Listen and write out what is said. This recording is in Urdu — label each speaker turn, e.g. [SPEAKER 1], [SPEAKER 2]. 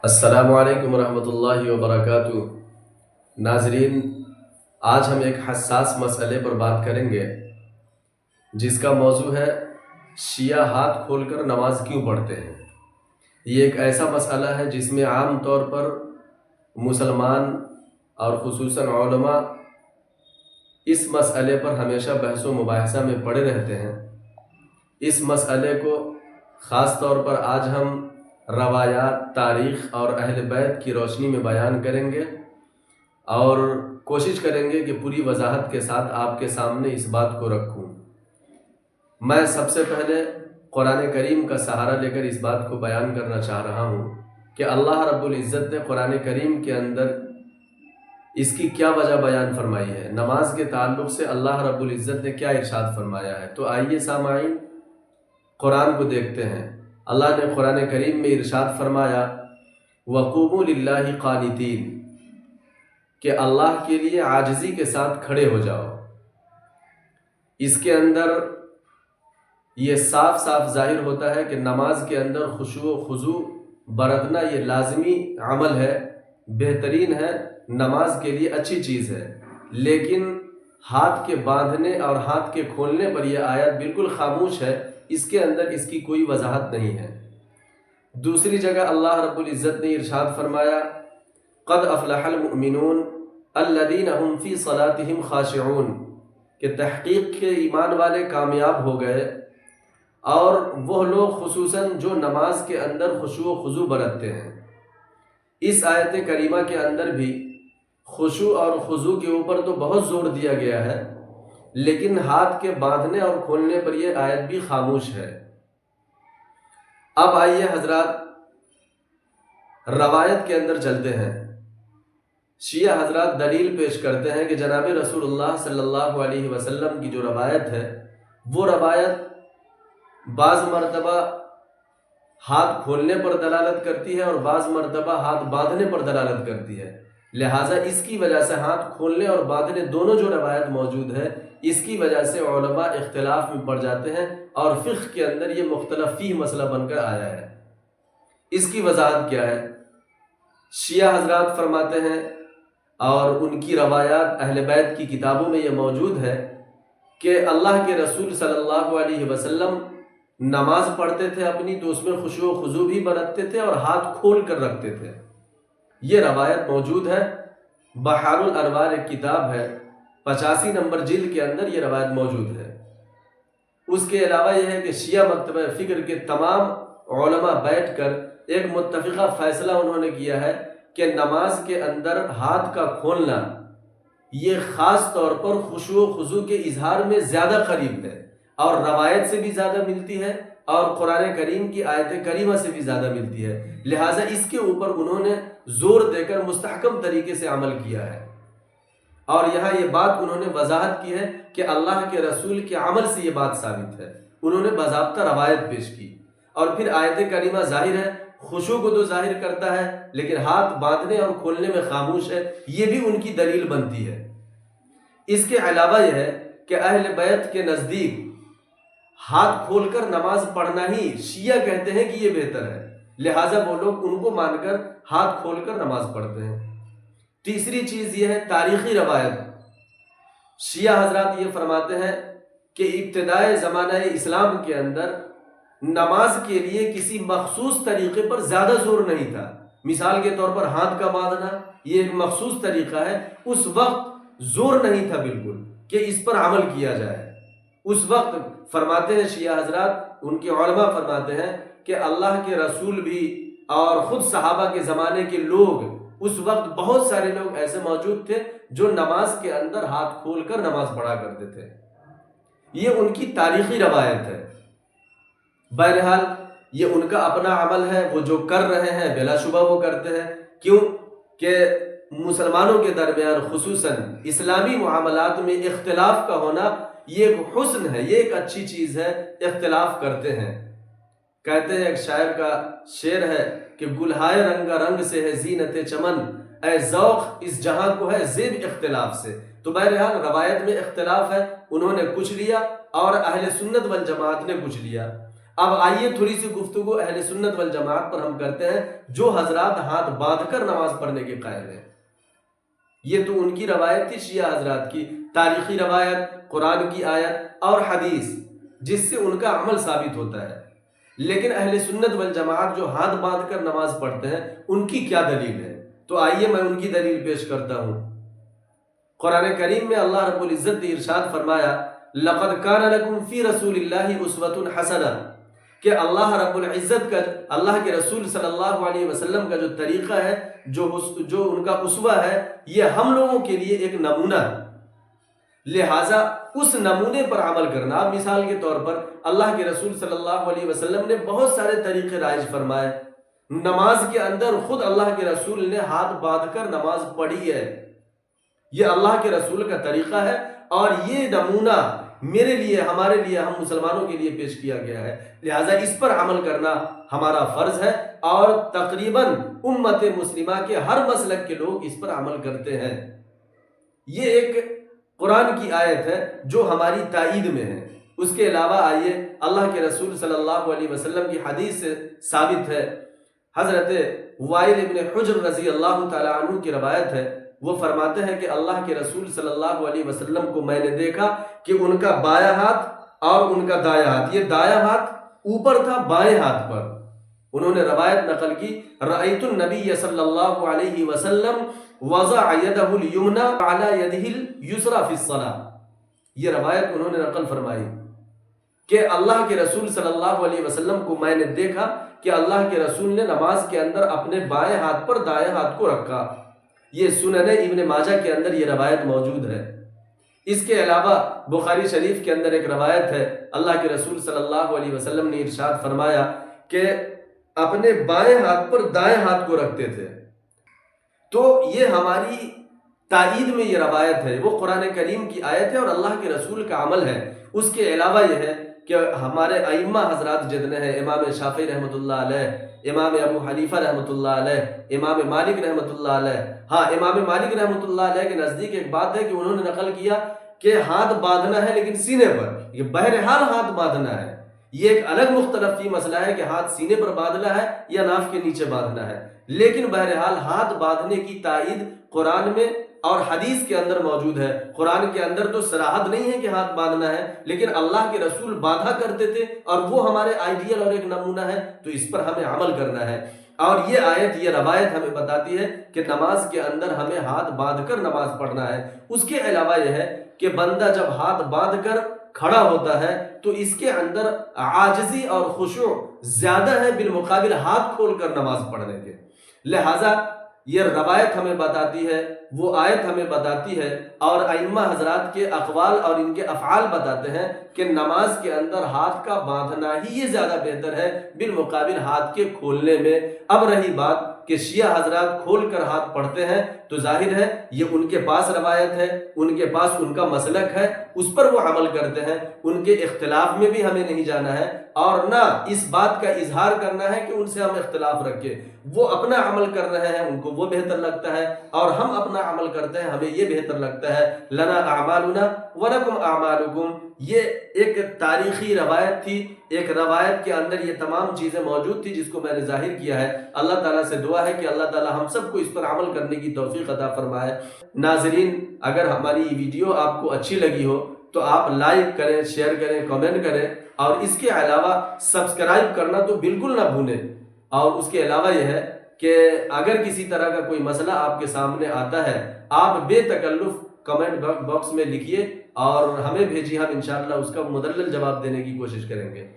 [SPEAKER 1] السلام علیکم ورحمۃ اللہ وبرکاتہ۔ ناظرین، آج ہم ایک حساس مسئلے پر بات کریں گے جس کا موضوع ہے شیعہ ہاتھ کھول کر نماز کیوں پڑھتے ہیں۔ یہ ایک ایسا مسئلہ ہے جس میں عام طور پر مسلمان اور خصوصاً علماء اس مسئلے پر ہمیشہ بحث و مباحثہ میں پڑے رہتے ہیں۔ اس مسئلے کو خاص طور پر آج ہم روایات، تاریخ اور اہل بیت کی روشنی میں بیان کریں گے اور کوشش کریں گے کہ پوری وضاحت کے ساتھ آپ کے سامنے اس بات کو رکھوں۔ میں سب سے پہلے قرآن کریم کا سہارا لے کر اس بات کو بیان کرنا چاہ رہا ہوں کہ اللہ رب العزت نے قرآن کریم کے اندر اس کی کیا وجہ بیان فرمائی ہے، نماز کے تعلق سے اللہ رب العزت نے کیا ارشاد فرمایا ہے۔ تو آئیے سامعین قرآن کو دیکھتے ہیں۔ اللہ نے قرآن کریم میں ارشاد فرمایا وَقُومُوا لِلَّهِ قَانِتِينَ کہ اللہ کے لیے عاجزی کے ساتھ کھڑے ہو جاؤ۔ اس کے اندر یہ صاف صاف ظاہر ہوتا ہے کہ نماز کے اندر خشوع و خضوع برتنا یہ لازمی عمل ہے، بہترین ہے، نماز کے لیے اچھی چیز ہے، لیکن ہاتھ کے باندھنے اور ہاتھ کے کھولنے پر یہ آیت بالکل خاموش ہے، اس کے اندر اس کی کوئی وضاحت نہیں ہے۔ دوسری جگہ اللہ رب العزت نے ارشاد فرمایا قد افلح المؤمنون الذین هم فی صلاتهم خاشعون کہ تحقیق کے ایمان والے کامیاب ہو گئے، اور وہ لوگ خصوصاً جو نماز کے اندر خشوع و خضوع برتتے ہیں۔ اس آیت کریمہ کے اندر بھی خشوع اور خضوع کے اوپر تو بہت زور دیا گیا ہے، لیکن ہاتھ کے باندھنے اور کھولنے پر یہ آیت بھی خاموش ہے۔ اب آئیے حضرات روایت کے اندر چلتے ہیں۔ شیعہ حضرات دلیل پیش کرتے ہیں کہ جناب رسول اللہ صلی اللہ علیہ وسلم کی جو روایت ہے وہ روایت بعض مرتبہ ہاتھ کھولنے پر دلالت کرتی ہے اور بعض مرتبہ ہاتھ باندھنے پر دلالت کرتی ہے، لہٰذا اس کی وجہ سے ہاتھ کھولنے اور باندھنے دونوں جو روایت موجود ہے اس کی وجہ سے علماء اختلاف میں پڑ جاتے ہیں، اور فقہ کے اندر یہ مختلف فی مسئلہ بن کر آیا ہے۔ اس کی وضاحت کیا ہے؟ شیعہ حضرات فرماتے ہیں، اور ان کی روایات اہل بیت کی کتابوں میں یہ موجود ہے کہ اللہ کے رسول صلی اللہ علیہ وسلم نماز پڑھتے تھے اپنی تو اس میں خشوع و خضوع بھی برتتے تھے اور ہاتھ کھول کر رکھتے تھے۔ یہ روایت موجود ہے، بحار الانوار ایک کتاب ہے، 85 نمبر جلد کے اندر یہ روایت موجود ہے۔ اس کے علاوہ یہ ہے کہ شیعہ مکتبہ فکر کے تمام علماء بیٹھ کر ایک متفقہ فیصلہ انہوں نے کیا ہے کہ نماز کے اندر ہاتھ کا کھولنا یہ خاص طور پر خشوع و خضوع کے اظہار میں زیادہ قریب ہے، اور روایت سے بھی زیادہ ملتی ہے اور قرآن کریم کی آیت کریمہ سے بھی زیادہ ملتی ہے، لہٰذا اس کے اوپر انہوں نے زور دے کر مستحکم طریقے سے عمل کیا ہے۔ اور یہاں یہ بات انہوں نے وضاحت کی ہے کہ اللہ کے رسول کے عمل سے یہ بات ثابت ہے، انہوں نے باضابطہ روایت پیش کی، اور پھر آیت کریمہ ظاہر ہے، خشوع کو تو ظاہر کرتا ہے لیکن ہاتھ باندھنے اور کھولنے میں خاموش ہے، یہ بھی ان کی دلیل بنتی ہے۔ اس کے علاوہ یہ ہے کہ اہل بیت کے نزدیک ہاتھ کھول کر نماز پڑھنا ہی شیعہ کہتے ہیں کہ یہ بہتر ہے، لہٰذا وہ لوگ ان کو مان کر ہاتھ کھول کر نماز پڑھتے ہیں۔ تیسری چیز یہ ہے تاریخی روایت۔ شیعہ حضرات یہ فرماتے ہیں کہ ابتدائے زمانہ اسلام کے اندر نماز کے لیے کسی مخصوص طریقے پر زیادہ زور نہیں تھا۔ مثال کے طور پر ہاتھ کا باندھنا یہ ایک مخصوص طریقہ ہے، اس وقت زور نہیں تھا بالکل کہ اس پر عمل کیا جائے۔ اس وقت فرماتے ہیں شیعہ حضرات، ان کے علماء فرماتے ہیں کہ اللہ کے رسول بھی اور خود صحابہ کے زمانے کے لوگ، اس وقت بہت سارے لوگ ایسے موجود تھے جو نماز کے اندر ہاتھ کھول کر نماز پڑھا کرتے تھے۔ یہ ان کی تاریخی روایت ہے۔ بہرحال یہ ان کا اپنا عمل ہے، وہ جو کر رہے ہیں بلا شبہ وہ کرتے ہیں، کیوں کہ مسلمانوں کے درمیان خصوصاً اسلامی معاملات میں اختلاف کا ہونا یہ ایک حسن ہے، یہ ایک اچھی چیز ہے، اختلاف کرتے ہیں۔ کہتے ہیں ایک شاعر کا شعر ہے کہ گلہائے رنگا رنگ سے ہے زینت چمن، اے ذوق اس جہاں کو ہے زیب اختلاف سے۔ تو بہرحال روایت میں اختلاف ہے، انہوں نے کچھ لیا اور اہل سنت والجماعت نے کچھ لیا۔ اب آئیے تھوڑی سی گفتگو اہل سنت والجماعت پر ہم کرتے ہیں، جو حضرات ہاتھ باندھ کر نماز پڑھنے کے قائل ہیں۔ یہ تو ان کی روایت تھی شیعہ حضرات کی، تاریخی روایت، قرآن کی آیت اور حدیث، جس سے ان کا عمل ثابت ہوتا ہے۔ لیکن اہل سنت والجماعت جو ہاتھ باندھ کر نماز پڑھتے ہیں، ان کی کیا دلیل ہے؟ تو آئیے میں ان کی دلیل پیش کرتا ہوں۔ قرآن کریم میں اللہ رب العزت نے ارشاد فرمایا، لَقَدْ كَانَ لَكُمْ فِي رَسُولِ اللَّهِ أُسْوَةٌ حَسَنَةٌ، کہ اللہ رب العزت کا، اللہ کے رسول صلی اللہ علیہ وسلم کا جو طریقہ ہے، جو ان کا اسوہ ہے، یہ ہم لوگوں کے لیے ایک نمونہ ہے۔ لہٰذا اس نمونے پر عمل کرنا، اب مثال کے طور پر اللہ کے رسول صلی اللہ علیہ وسلم نے بہت سارے طریقے رائج فرمائے۔ نماز کے اندر خود اللہ کے رسول نے ہاتھ باندھ کر نماز پڑھی ہے، یہ اللہ کے رسول کا طریقہ ہے، اور یہ نمونہ میرے لیے، ہمارے لیے، ہم مسلمانوں کے لیے پیش کیا گیا ہے۔ لہٰذا اس پر عمل کرنا ہمارا فرض ہے، اور تقریباً امت مسلمہ کے ہر مسلک کے لوگ اس پر عمل کرتے ہیں۔ یہ ایک قرآن کی آیت ہے جو ہماری تائید میں ہے۔ اس کے علاوہ آئیے اللہ کے رسول صلی اللہ علیہ وسلم کی حدیث سے ثابت ہے، حضرت وائل ابن حجر رضی اللہ تعالیٰ عنہ کی روایت ہے، وہ فرماتے ہیں کہ اللہ کے رسول صلی اللہ علیہ وسلم کو میں نے دیکھا کہ ان کا بایاں ہاتھ اور ان کا دایاں ہاتھ، یہ دایاں ہاتھ اوپر تھا بائیں ہاتھ پر۔ انہوں نے روایت نقل کی، رأیت النبی صلی اللہ علیہ وسلم وضع یدہ الیمنی علی یدہ الیسری فی الصلاۃ، یہ روایت انہوں نے نقل فرمائی کہ اللہ کے رسول صلی اللہ علیہ وسلم کو میں نے دیکھا کہ اللہ کے رسول نے نماز کے اندر اپنے بائیں ہاتھ پر دائیں ہاتھ کو رکھا۔ یہ سنن ابن ماجہ کے اندر یہ روایت موجود ہے۔ اس کے علاوہ بخاری شریف کے اندر ایک روایت ہے، اللہ کے رسول صلی اللہ علیہ وسلم نے ارشاد فرمایا کہ اپنے بائیں ہاتھ پر دائیں ہاتھ کو رکھتے تھے۔ تو یہ ہماری تائید میں یہ روایت ہے، وہ قرآن کریم کی آیت ہے اور اللہ کے رسول کا عمل ہے۔ اس کے علاوہ یہ ہے کہ ہمارے ائمہ حضرات جتنے ہیں، امام شافعی رحمۃ اللہ علیہ، امام ابو حنیفہ رحمۃ اللہ علیہ، امام مالک رحمۃ اللہ علیہ، ہاں امام مالک رحمۃ اللہ علیہ کے نزدیک ایک بات ہے کہ انہوں نے نقل کیا کہ ہاتھ باندھنا ہے لیکن سینے پر، یہ بہرحال ہاتھ باندھنا ہے۔ یہ ایک الگ مختلف فی مسئلہ ہے کہ ہاتھ سینے پر باندھنا ہے یا ناف کے نیچے باندھنا ہے، لیکن بہرحال ہاتھ باندھنے کی تائید قرآن میں اور حدیث کے اندر موجود ہے۔ قرآن کے اندر تو صراحت نہیں ہے کہ ہاتھ باندھنا ہے، لیکن اللہ کے رسول باندھا کرتے تھے اور وہ ہمارے آئیڈیل اور ایک نمونہ ہے، تو اس پر ہمیں عمل کرنا ہے۔ اور یہ آیت، یہ روایت ہمیں بتاتی ہے کہ نماز کے اندر ہمیں ہاتھ باندھ کر نماز پڑھنا ہے۔ اس کے علاوہ یہ ہے کہ بندہ جب ہاتھ باندھ کر کھڑا ہوتا ہے تو اس کے اندر عاجزی اور خشوع زیادہ ہے بالمقابل ہاتھ کھول کر نماز پڑھنے کے۔ لہٰذا یہ روایت ہمیں بتاتی ہے، وہ آیت ہمیں بتاتی ہے، اور ائمہ حضرات کے اقوال اور ان کے افعال بتاتے ہیں کہ نماز کے اندر ہاتھ کا باندھنا ہی یہ زیادہ بہتر ہے بالمقابل ہاتھ کے کھولنے میں۔ اب رہی بات کہ شیعہ حضرات کھول کر ہاتھ پڑھتے ہیں، تو ظاہر ہے یہ ان کے پاس روایت ہے، ان کے پاس ان کا مسلک ہے، اس پر وہ عمل کرتے ہیں۔ ان کے اختلاف میں بھی ہمیں نہیں جانا ہے، اور نہ اس بات کا اظہار کرنا ہے کہ ان سے ہم اختلاف رکھیں۔ وہ اپنا عمل کر رہے ہیں، ان کو وہ بہتر لگتا ہے، اور ہم اپنا عمل کرتے ہیں، ہمیں یہ بہتر لگتا ہے۔ لنا اعمالنا ولکم اعمالکم، یہ ایک تاریخی روایت تھی، ایک روایت کے اندر یہ تمام چیزیں موجود تھی جس کو میں نے ظاہر کیا ہے۔ اللہ تعالیٰ سے دعا ہے کہ اللہ تعالیٰ ہم سب کو اس پر عمل کرنے کی توفیق عطا فرمائے۔ ناظرین، اگر ہماری یہ ویڈیو آپ کو اچھی لگی ہو تو آپ لائک کریں، شیئر کریں، کمنٹ کریں، اور اس کے علاوہ سبسکرائب کرنا تو بالکل نہ بھولیں۔ اور اس کے علاوہ یہ ہے کہ اگر کسی طرح کا کوئی مسئلہ آپ کے سامنے آتا ہے، آپ بے تکلف کمنٹ باکس میں لکھیے اور ہمیں بھیجیے، ہم انشاءاللہ اس کا مدلل جواب دینے کی کوشش کریں گے۔